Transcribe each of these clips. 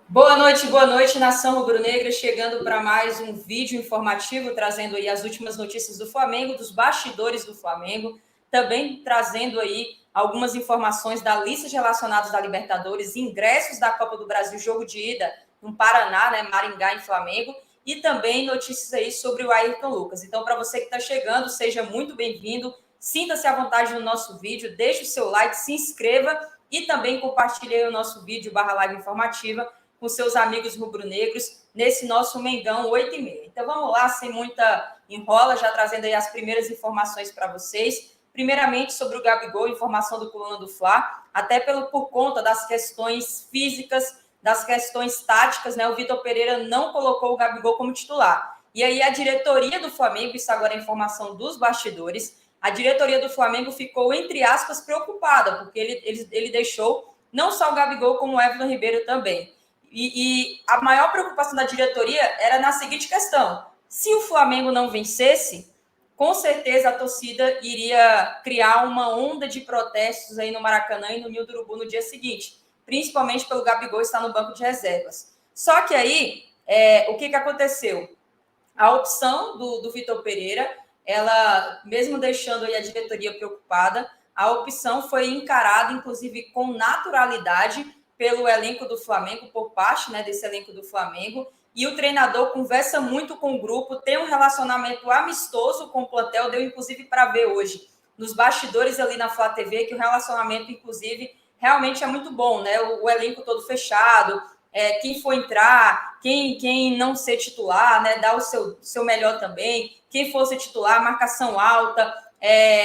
Boa noite, nação rubro-negra, chegando para mais um vídeo informativo, trazendo aí as últimas notícias do Flamengo, dos bastidores do Flamengo, também trazendo aí algumas informações da lista de relacionados da Libertadores, ingressos da Copa do Brasil, jogo de ida no Paraná, né, Maringá em Flamengo, e também notícias aí sobre o Ayrton Lucas. Então, para você que está chegando, seja muito bem-vindo, sinta-se à vontade no nosso vídeo, deixe o seu like, se inscreva e também compartilhe aí o nosso vídeo /live informativa com seus amigos rubro-negros nesse nosso Mengão 8h30. Então vamos lá, sem muita enrola, já trazendo aí as primeiras informações para vocês. Primeiramente sobre o Gabigol, informação do Coluna do Fla, até por conta das questões físicas, das questões táticas, né? O Vitor Pereira não colocou o Gabigol como titular. E aí a diretoria do Flamengo, isso agora é informação dos bastidores, a diretoria do Flamengo ficou, entre aspas, preocupada, porque ele deixou não só o Gabigol, como o Everton Ribeiro também. E a maior preocupação da diretoria era na seguinte questão: se o Flamengo não vencesse, com certeza a torcida iria criar uma onda de protestos aí no Maracanã e no Ninho do Urubu no dia seguinte, principalmente pelo Gabigol estar no banco de reservas. Só que aí, o que aconteceu? A opção do Vitor Pereira, ela, mesmo deixando aí a diretoria preocupada, a opção foi encarada, inclusive, com naturalidade pelo elenco do Flamengo, por parte, né, desse elenco do Flamengo, e o treinador conversa muito com o grupo, tem um relacionamento amistoso com o plantel, deu inclusive para ver hoje, nos bastidores ali na Flá TV, que o relacionamento, inclusive, realmente é muito bom, né? O elenco todo fechado, quem for entrar, quem não ser titular, né, dar o seu melhor também, quem for ser titular, marcação alta,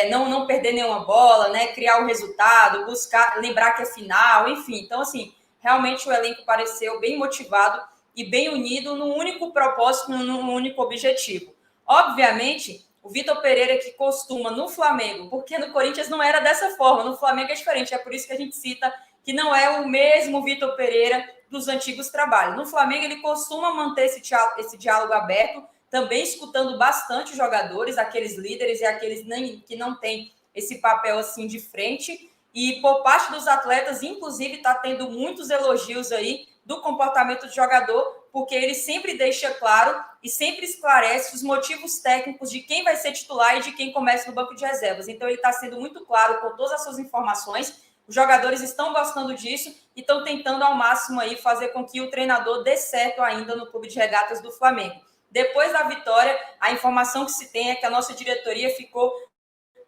não perder nenhuma bola, né, criar o resultado, buscar, lembrar que é final, enfim. Então, assim, realmente o elenco pareceu bem motivado e bem unido num único propósito, num único objetivo. Obviamente, o Vitor Pereira, que costuma no Flamengo, porque no Corinthians não era dessa forma, no Flamengo é diferente, é por isso que a gente cita que não é o mesmo Vitor Pereira dos antigos trabalhos. No Flamengo, ele costuma manter esse diálogo aberto, também escutando bastante os jogadores, aqueles líderes e aqueles que não têm esse papel assim de frente. E por parte dos atletas, inclusive, está tendo muitos elogios aí do comportamento do jogador, porque ele sempre deixa claro e sempre esclarece os motivos técnicos de quem vai ser titular e de quem começa no banco de reservas. Então, ele está sendo muito claro com todas as suas informações. Os jogadores estão gostando disso e estão tentando ao máximo aí fazer com que o treinador dê certo ainda no Clube de Regatas do Flamengo. Depois da vitória, a informação que se tem é que a nossa diretoria ficou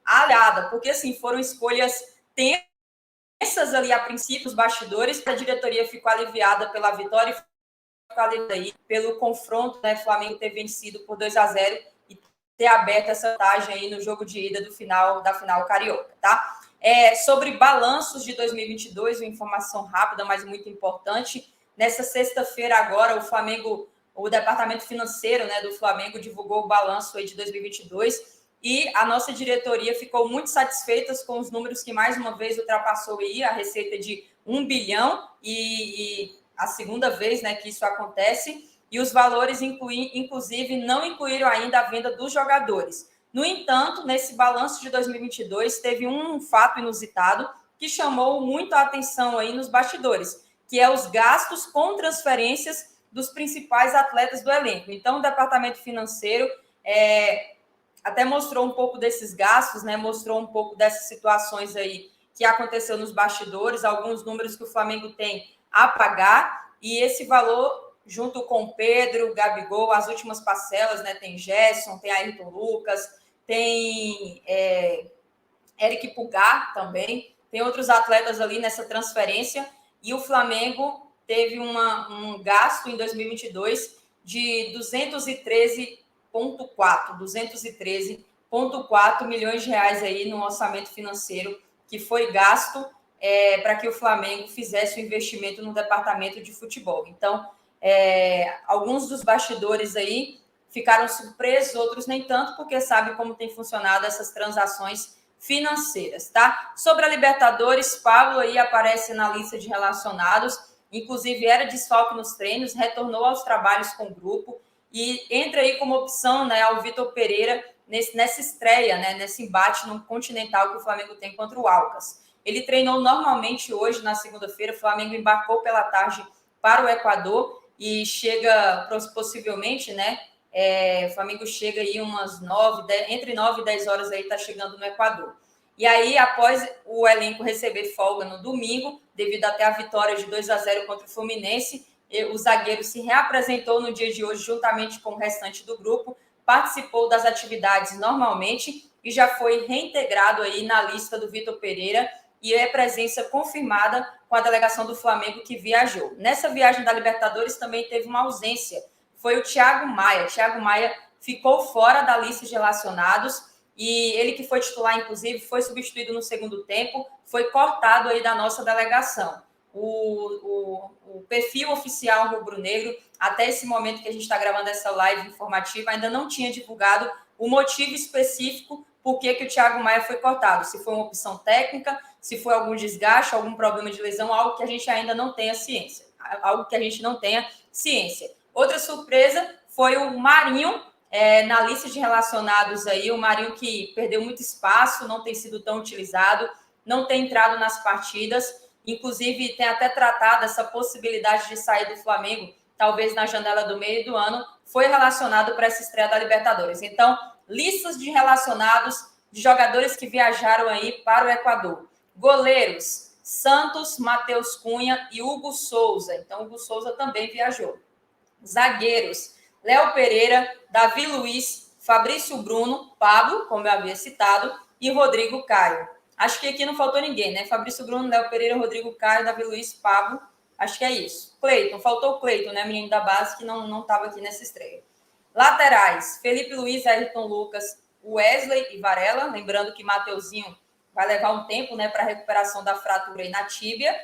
aliada, porque assim, foram escolhas tensas ali a princípio, os bastidores, a diretoria ficou aliviada pela vitória e aí pelo confronto, né, Flamengo ter vencido por 2-0 e ter aberto essa vantagem aí no jogo de ida da final carioca, tá? Sobre balanços de 2022, uma informação rápida, mas muito importante. Nessa sexta-feira agora, o departamento financeiro, né, do Flamengo divulgou o balanço aí de 2022 e a nossa diretoria ficou muito satisfeita com os números que mais uma vez ultrapassou aí a receita de 1 bilhão e a segunda vez, né, que isso acontece, e os valores, inclusive, não incluíram ainda a venda dos jogadores. No entanto, nesse balanço de 2022, teve um fato inusitado que chamou muito a atenção aí nos bastidores, que é os gastos com transferências dos principais atletas do elenco. Então, o departamento financeiro até mostrou um pouco desses gastos, né? Mostrou um pouco dessas situações aí que aconteceu nos bastidores, alguns números que o Flamengo tem a pagar, e esse valor, junto com o Pedro, Gabigol, as últimas parcelas, né? Tem Gerson, tem Ayrton Lucas, tem Eric Pulgar também, tem outros atletas ali nessa transferência, e o Flamengo teve um gasto em 2022 de 213,4 milhões de reais aí no orçamento financeiro que foi gasto para que o Flamengo fizesse o investimento no departamento de futebol. Então, alguns dos bastidores aí ficaram surpresos, outros nem tanto, porque sabem como tem funcionado essas transações financeiras, tá? Sobre a Libertadores, Pablo aí aparece na lista de relacionados, inclusive era desfalque nos treinos, retornou aos trabalhos com o grupo e entra aí como opção, né, ao Vitor Pereira nessa estreia, né, nesse embate no Continental que o Flamengo tem contra o Alcas. Ele treinou normalmente hoje, na segunda-feira, o Flamengo embarcou pela tarde para o Equador e chega possivelmente, né? O Flamengo chega aí entre 9 e 10 horas aí, está chegando no Equador. E aí, após o elenco receber folga no domingo, devido até a vitória de 2-0 contra o Fluminense, o zagueiro se reapresentou no dia de hoje juntamente com o restante do grupo, participou das atividades normalmente e já foi reintegrado aí na lista do Vitor Pereira e é presença confirmada com a delegação do Flamengo que viajou. Nessa viagem da Libertadores também teve uma ausência, foi o Thiago Maia. Thiago Maia ficou fora da lista de relacionados e ele que foi titular, inclusive, foi substituído no segundo tempo, foi cortado aí da nossa delegação. O perfil oficial rubro-negro, até esse momento que a gente está gravando essa live informativa, ainda não tinha divulgado o motivo específico por que o Thiago Maia foi cortado. Se foi uma opção técnica, se foi algum desgaste, algum problema de lesão, algo que a gente ainda não tenha ciência. Outra surpresa foi o Marinho, na lista de relacionados aí, o Marinho que perdeu muito espaço, não tem sido tão utilizado, não tem entrado nas partidas, inclusive tem até tratado essa possibilidade de sair do Flamengo, talvez na janela do meio do ano, foi relacionado para essa estreia da Libertadores. Então, listas de relacionados de jogadores que viajaram aí para o Equador. Goleiros, Santos, Matheus Cunha e Hugo Souza. Então, Hugo Souza também viajou. Zagueiros, Léo Pereira, Davi Luiz, Fabrício Bruno, Pablo, como eu havia citado, e Rodrigo Caio. Acho que aqui não faltou ninguém, né? Fabrício Bruno, Léo Pereira, Rodrigo Caio, Davi Luiz, Pablo. Acho que é isso. Cleiton, faltou o Cleiton, né? Menino da base que não estava aqui nessa estreia. Laterais, Felipe Luiz, Ayrton Lucas, Wesley e Varela. Lembrando que Mateuzinho vai levar um tempo, né, para a recuperação da fratura aí na tíbia.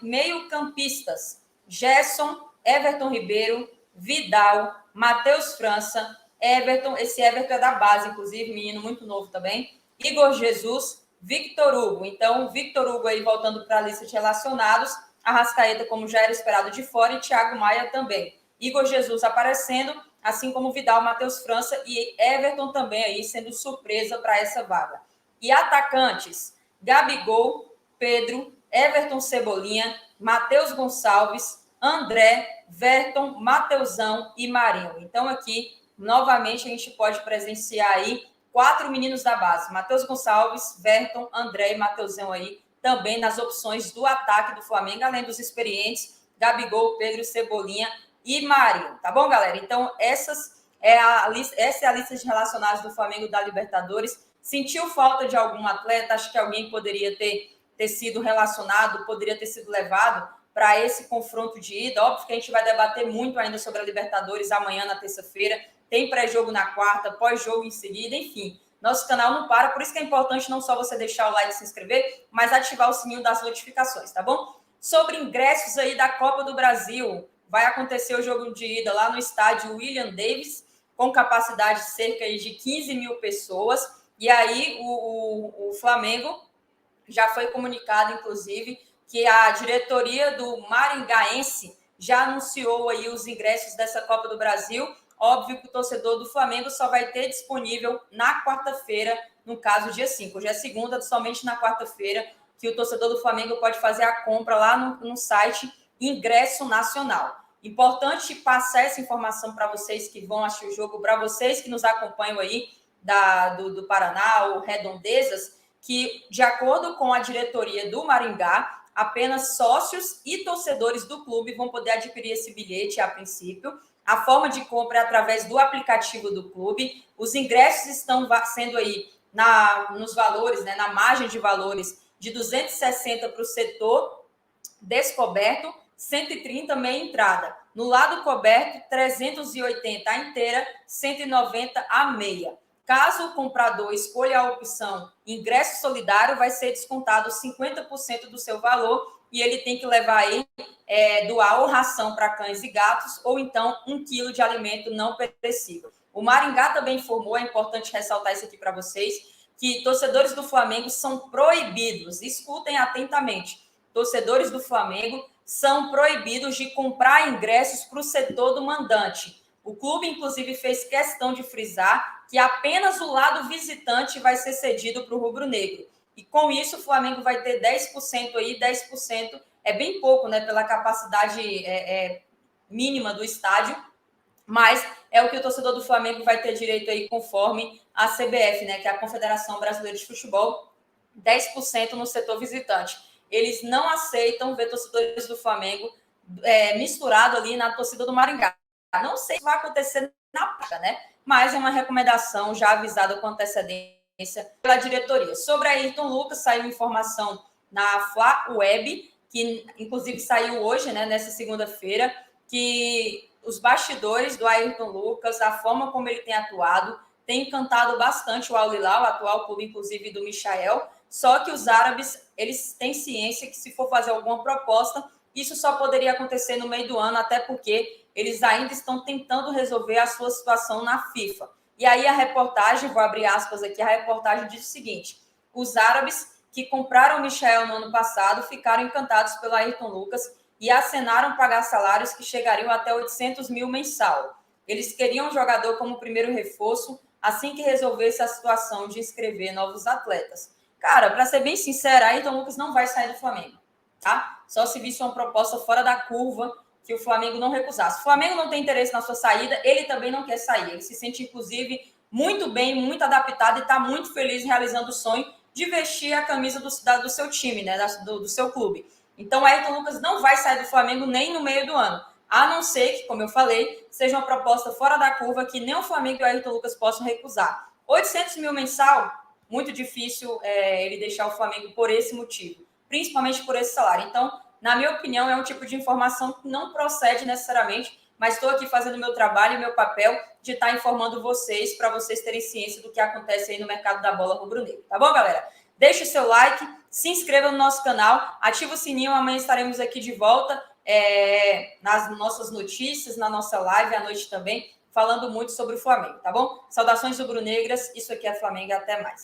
Meio-campistas, Gerson, Everton Ribeiro, Vidal, Matheus França, Everton, esse Everton é da base, inclusive, menino muito novo também, Igor Jesus, Victor Hugo. Então, Victor Hugo aí voltando para a lista de relacionados, Arrascaeta, como já era esperado, de fora, e Thiago Maia também. Igor Jesus aparecendo, assim como Vidal, Matheus França e Everton também aí sendo surpresa para essa vaga. E atacantes, Gabigol, Pedro, Everton Cebolinha, Matheus Gonçalves, André, Verton, Mateusão e Marinho. Então, aqui, novamente, a gente pode presenciar aí 4 meninos da base. Matheus Gonçalves, Verton, André e Mateusão aí, também nas opções do ataque do Flamengo, além dos experientes, Gabigol, Pedro, Cebolinha e Marinho. Tá bom, galera? Então, essa é a lista de relacionados do Flamengo da Libertadores. Sentiu falta de algum atleta? Acho que alguém poderia ter sido relacionado, poderia ter sido levado para esse confronto de ida. Óbvio que a gente vai debater muito ainda sobre a Libertadores amanhã, na terça-feira. Tem pré-jogo na quarta, pós-jogo em seguida, enfim. Nosso canal não para, por isso que é importante não só você deixar o like e se inscrever, mas ativar o sininho das notificações, tá bom? Sobre ingressos aí da Copa do Brasil, vai acontecer o jogo de ida lá no estádio William Davis, com capacidade de cerca de 15 mil pessoas. E aí o Flamengo já foi comunicado, inclusive, que a diretoria do Maringaense já anunciou aí os ingressos dessa Copa do Brasil. Óbvio que o torcedor do Flamengo só vai ter disponível na quarta-feira, no caso, dia 5. Hoje é segunda, somente na quarta-feira, que o torcedor do Flamengo pode fazer a compra lá no site Ingresso Nacional. Importante passar essa informação para vocês que vão assistir o jogo, para vocês que nos acompanham aí do Paraná ou Redondezas, que, de acordo com a diretoria do Maringá, apenas sócios e torcedores do clube vão poder adquirir esse bilhete a princípio. A forma de compra é através do aplicativo do clube. Os ingressos estão sendo aí nos valores, né, na margem de valores de 260 para o setor descoberto, 130 meia entrada. No lado coberto, 380 a inteira, 190 a meia. Caso o comprador escolha a opção ingresso solidário, vai ser descontado 50% do seu valor e ele tem que levar aí, doar ou ração para cães e gatos ou então 1 quilo de alimento não perecível. O Maringá também informou, é importante ressaltar isso aqui para vocês, que torcedores do Flamengo são proibidos, escutem atentamente, torcedores do Flamengo são proibidos de comprar ingressos para o setor do mandante. O clube, inclusive, fez questão de frisar que apenas o lado visitante vai ser cedido para o rubro-negro. E com isso, o Flamengo vai ter 10% aí, 10% é bem pouco, né, pela capacidade mínima do estádio, mas é o que o torcedor do Flamengo vai ter direito aí conforme a CBF, né, que é a Confederação Brasileira de Futebol, 10% no setor visitante. Eles não aceitam ver torcedores do Flamengo misturado ali na torcida do Maringá. Não sei se vai acontecer na prática, né? Mas é uma recomendação já avisada com antecedência pela diretoria. Sobre Ayrton Lucas, saiu informação na Fla Web, que inclusive saiu hoje, né, nessa segunda-feira, que os bastidores do Ayrton Lucas, a forma como ele tem atuado, tem encantado bastante o Al Hilal, o atual clube, inclusive, do Michael. Só que os árabes, eles têm ciência que se for fazer alguma proposta, isso só poderia acontecer no meio do ano, até porque eles ainda estão tentando resolver a sua situação na FIFA. E aí a reportagem, vou abrir aspas aqui, a reportagem diz o seguinte: os árabes que compraram o Michael no ano passado ficaram encantados pelo Ayrton Lucas e acenaram pagar salários que chegariam até 800 mil mensal. Eles queriam um jogador como primeiro reforço assim que resolvesse a situação de inscrever novos atletas. Cara, para ser bem sincera, Ayrton Lucas não vai sair do Flamengo, tá? Só se visse uma proposta fora da curva que o Flamengo não recusasse. O Flamengo não tem interesse na sua saída, ele também não quer sair. Ele se sente, inclusive, muito bem, muito adaptado e está muito feliz realizando o sonho de vestir a camisa do seu time, né? Do seu clube. Então, o Ayrton Lucas não vai sair do Flamengo nem no meio do ano. A não ser que, como eu falei, seja uma proposta fora da curva que nem o Flamengo e o Ayrton Lucas possam recusar. 800 mil mensal, muito difícil ele deixar o Flamengo por esse motivo, principalmente por esse salário. Então, na minha opinião, é um tipo de informação que não procede necessariamente, mas estou aqui fazendo o meu trabalho e meu papel de estar informando vocês, para vocês terem ciência do que acontece aí no mercado da bola rubro-negro. Tá bom, galera? Deixe o seu like, se inscreva no nosso canal, ativa o sininho, amanhã estaremos aqui de volta nas nossas notícias, na nossa live à noite também, falando muito sobre o Flamengo, tá bom? Saudações rubro-negras, isso aqui é Flamengo, até mais.